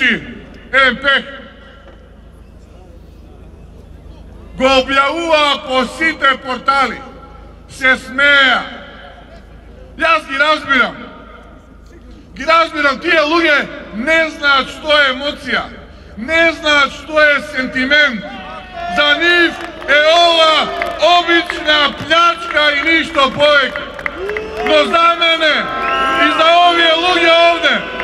Ниči en peh. Го објавуваа по сите портали. Се смеја. Јас ги разбирам. Ги разбирам, тие луѓе не знаат што е емоција. Не знаат што е сентимент. За нив е ова обична плячка и ништо повеќе. Но за мене и за овие луѓе овде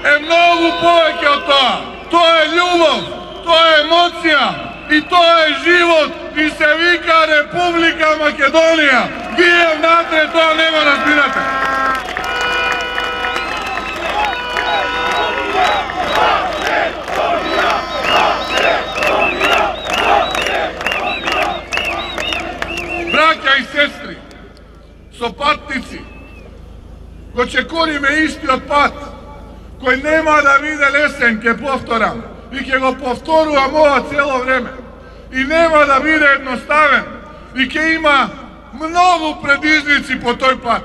е многу повеќе од тоа. Тоа е љубов, тоа е емоција и тоа е живот и се вика Република Македонија. Вие внатре тоа нема разбирате. Браќа и сестри, сопатници, го чекориме истиот пат, кој нема да биде лесен, ќе повторам, и ќе го повторувам ова цело време. И нема да биде едноставен, и ќе има многу предизвици по тој пат.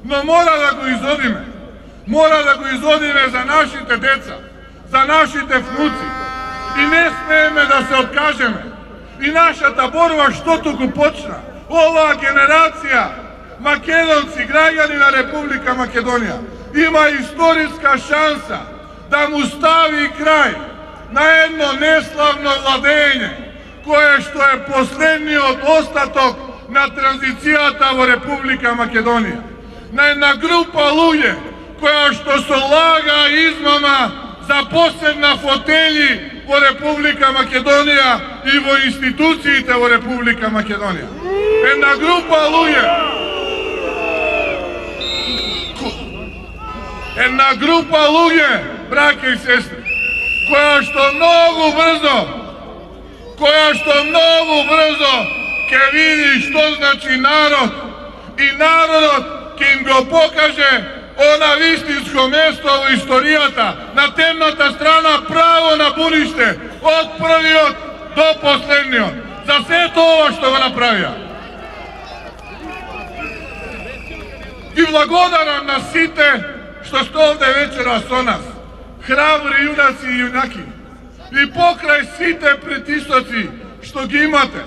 Но мора да го изодиме. Мора да го изодиме за нашите деца, за нашите внуци. И не смееме да се откажеме. И нашата борба што туку почна. Оваа генерација македонци, граѓани на Република Македонија, има историска шанса да му стави крај на едно неславно владење, кое што е последниот остаток на транзицијата во Република Македонија. На една група луѓе која што со лага и измама запоседна фотели во Република Македонија и во институциите во Република Македонија. Една група луѓе, браќа и сестри, која што многу брзо ќе види што значи народ и народот ќе им го покаже она вистинско место во историјата, на темната страна, право на буниште, од првиот до последниот. За сето ова што го направија. И благодарам на сите што сте овде вечера со нас, храбри јунаци и јунаки. И покрај сите притисоци што ги имате,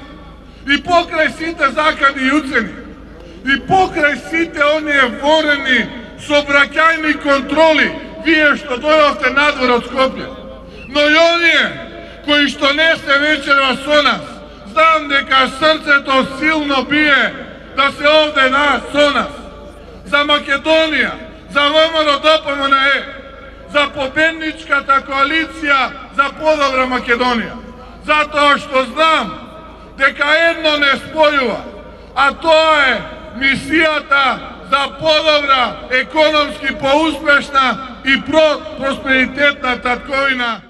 и покрај сите закани и уцени, и покрај сите оние ворени сообраќајни контроли, вие што дојдовте надвор од Скопје. Но и оние кои што не се вечера со нас, знам дека срцето силно бие да се овде со нас. За Македонија, за ВМРО-ДПМНЕ, за победничката коалиција за подобра Македонија. Затоа што знам дека едно не спојува, а тоа е мисијата за подобра, економски поуспешна и просперитетна татковина